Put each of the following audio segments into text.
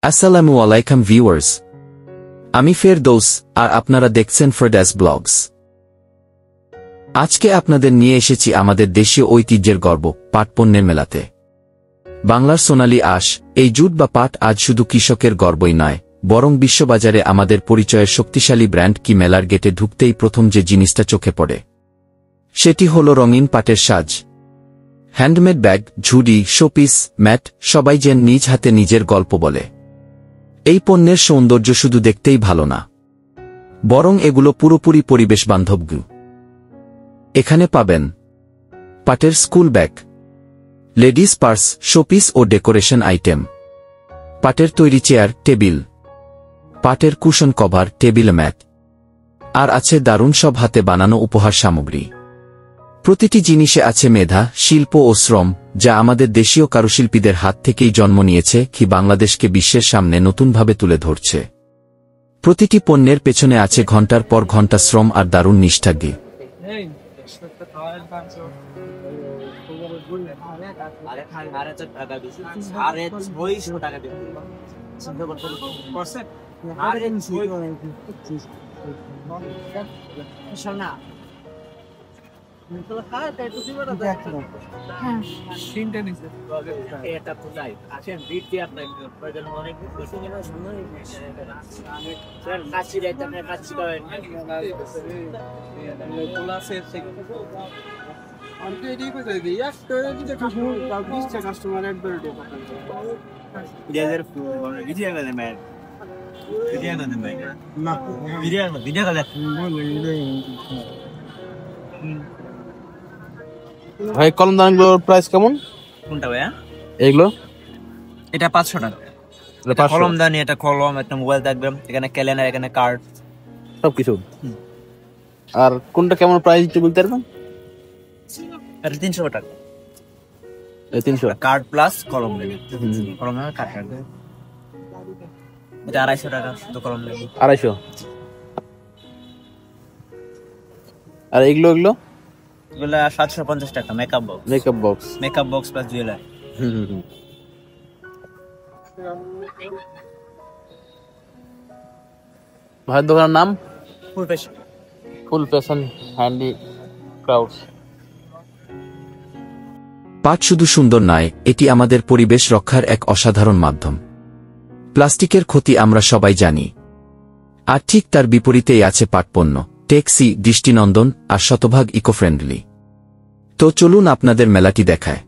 আসসালামু আলাইকুম ভিউয়ার্স, আমি ফেরদৌস আর আপনারা দেখছেন ফেরদাস ব্লগস। আজকে আপনাদের নিয়ে এসেছি আমাদের দেশীয় ঐতিহ্যের গর্ব পাট পণ্যের মেলাতে। বাংলার সোনালী আঁশ, এই জুট বা পাট আজ শুধু কৃষকের গর্বই নয়, বরং বিশ্ববাজারে আমাদের পরিচয়ের শক্তিশালী ব্র্যান্ড। কি মেলার গেটে ঢুকতেই প্রথম যে জিনিসটা চোখে পড়ে সেটি হল রঙিন পাটের সাজ, হ্যান্ডমেড ব্যাগ, ঝুড়ি, শোপিস, ম্যাট, সবাই যেন নিজ হাতে নিজের গল্প বলে। এই পণ্যের সৌন্দর্য শুধু দেখতেই ভালো না, বরং এগুলো পুরোপুরি পরিবেশ বান্ধব। এখানে পাবেন পাটের school bag, ladies purse, showpiece ও ডেকোরেশন আইটেম, পাটের তৈরি চেয়ার, টেবিল, পাটের কুশন কভার, টেবিল ম্যাট, আর আছে দারুণ সব হাতে বানানো উপহার সামগ্রী। প্রতিটি জিনিসে আছে মেধা, শিল্প ও শ্রম, যা আমাদের দেশীয় কারুশিল্পীদের হাত থেকেই জন্ম নিয়েছে, কি বাংলাদেশকে বিশ্বের সামনে নতুনভাবে তুলে ধরছে। প্রতিটি পণ্যের পেছনে আছে ঘণ্টার পর ঘণ্টা শ্রম আর দারুণ নিষ্ঠা। ভাই কলম দানাগুলোর প্রাইস কেমন? কোনটা ভাইয়া? এগুলো এটা 500 টাকা। কলম দানি, এটা কলম, একটা মোবাইল থাকবে, এখানে ক্যালেন্ডার, এখানে কার্ড, সবকিছু। আর কোনটা কেমন প্রাইস একটু বলতে পারবেন? এটা 300 টাকা। 300 কার্ড প্লাস কলম নেবে, কলম নেবে, কার্ড নেবে। এটা 250 টাকা তো কলম নেবে। 250। আর এগুলো এগুলো 750 টাকা। Makeup box plus jewellery. ভাইয়ের দোকানের নাম ফুল ফ্যাশন হ্যান্ডি ক্রাফটস। পাট শুধু সুন্দর নয়, এটি আমাদের পরিবেশ রক্ষার এক অসাধারণ মাধ্যম। প্লাস্টিকের ক্ষতি আমরা সবাই জানি, আর ঠিক তার বিপরীতেই আছে পাট পণ্য, টেকসই, দৃষ্টিনন্দন আর শতভাগ ইকো-ফ্রেন্ডলি। তো চলুন আপনাদের মেলাটি দেখায়।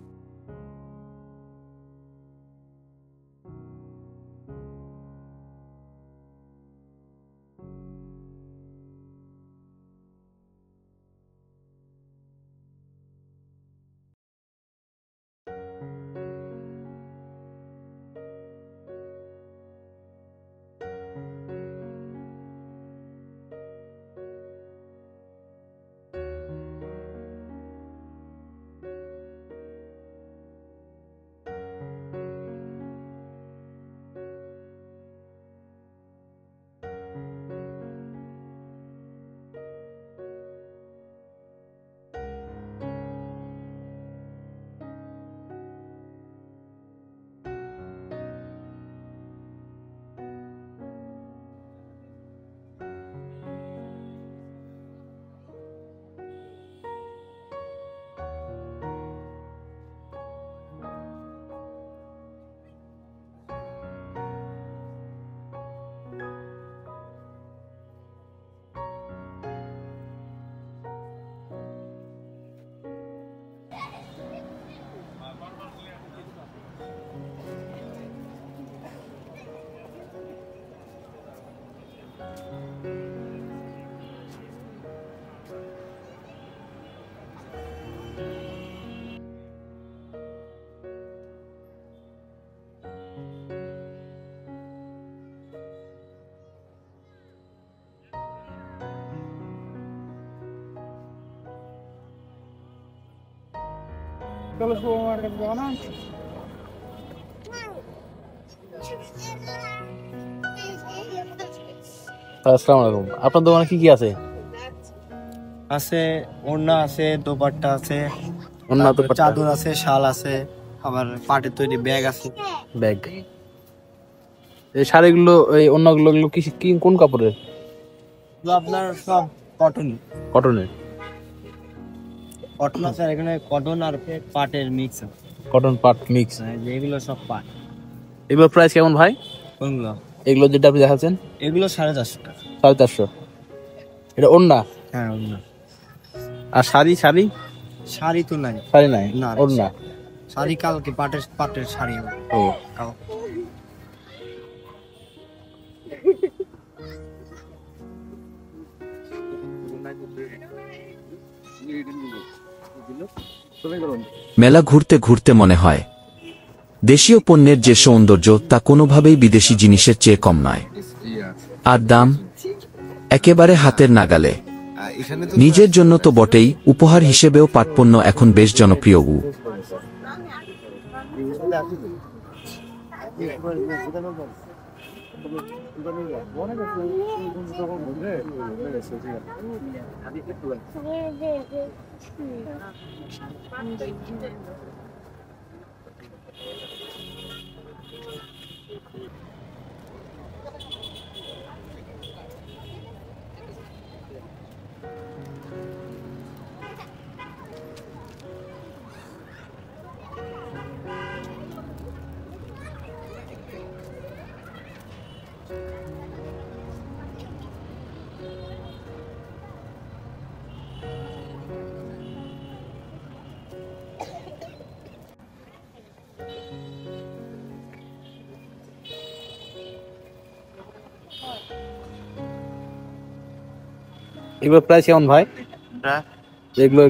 আসসালামু আলাইকুম। আপনার দোকানে কি কি আছে? আছে ওড়না আছে, দোপাট্টা আছে, ওড়না, দোপাট্টা, চাদর আছে, শাল আছে, আবার পাটের তৈরি ব্যাগ আছে। ব্যাগ এই শাড়িগুলো এই অন্যগুলো গুলো কি কি কোন কাপড়ের? এগুলো আপনার সব কটন। কটনের। কটন আছে আর এখানে কটন আর পাটের মিক্স আছে। কটন পাট মিক্স। এগুলো সব পাট। এগুলোর প্রাইস কেমন ভাই? কোনগুলো? এগুলো যেটা আপনি দেখাচ্ছেন এগুলো 450 টাকা। 450। এটা ওড়না? হ্যাঁ ওড়না। আর শাড়ি? শাড়ি শাড়ি তো নাই। শাড়ি নাই, না, ওড়না। শাড়ি কালকে পাটের শাড়ি হবে। ও কাল। মেলা ঘুরতে ঘুরতে মনে হয় দেশীয় পণ্যের যে সৌন্দর্য তা কোনোভাবেই বিদেশি জিনিসের চেয়ে কম নয়। আর দাম একেবারে হাতের নাগালে। নিজের জন্য তো বটেই, উপহার হিসেবেও পাটপণ্য এখন বেশ জনপ্রিয়। এগুলো প্রাইস কেমন ভাই? এগুলো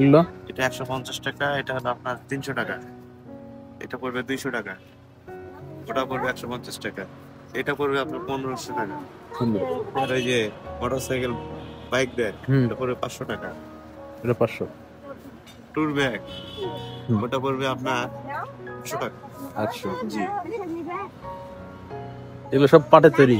এটা 150 টাকা, এটা হলো আপনার 300 টাকা, এটা পড়বে 200 টাকা, ওটা পড়বে 150 টাকা, এটা পড়বে আপনার 1500 টাকা। আর এই যে মোটরসাইকেল বাইক ব্যাগ এটা পড়বে 500 টাকা। এটা 500। ট্যুর ব্যাগ ওটা পড়বে আপনার 100 টাকা। আচ্ছা, জি এগুলো সব পাটের তৈরি।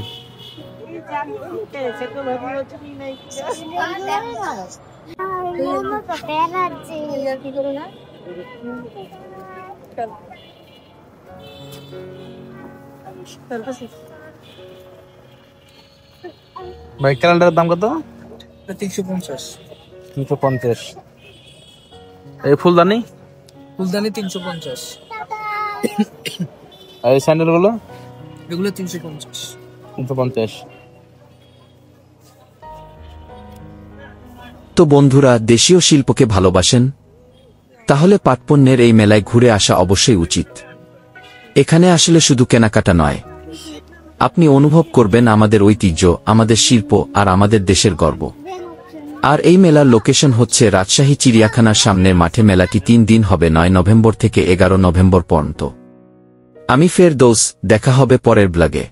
ভাই ক্যালেন্ডারের দাম কত? 350। 350। এই ফুলদানি? ফুলদানি 350। আর এই স্যান্ডেল গুলো? এগুলো 350। 350। তো বন্ধুরা, দেশীয় শিল্পকে ভালোবাসেন? তাহলে পাটপণ্যের এই মেলায় ঘুরে আসা অবশ্যই উচিত। এখানে আসলে শুধু কেনাকাটা নয়, আপনি অনুভব করবেন আমাদের ঐতিহ্য, আমাদের শিল্প আর আমাদের দেশের গর্ব। আর এই মেলার লোকেশন হচ্ছে রাজশাহী চিড়িয়াখানার সামনের মাঠে। মেলাটি 3 দিন হবে, 9 নভেম্বর থেকে 11 নভেম্বর পর্যন্ত। আমি ফেরদৌস, দেখা হবে পরের ব্লগে।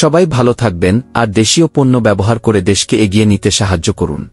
সবাই ভালো থাকবেন আর দেশীয় পণ্য ব্যবহার করে দেশকে এগিয়ে নিতে সাহায্য করুন।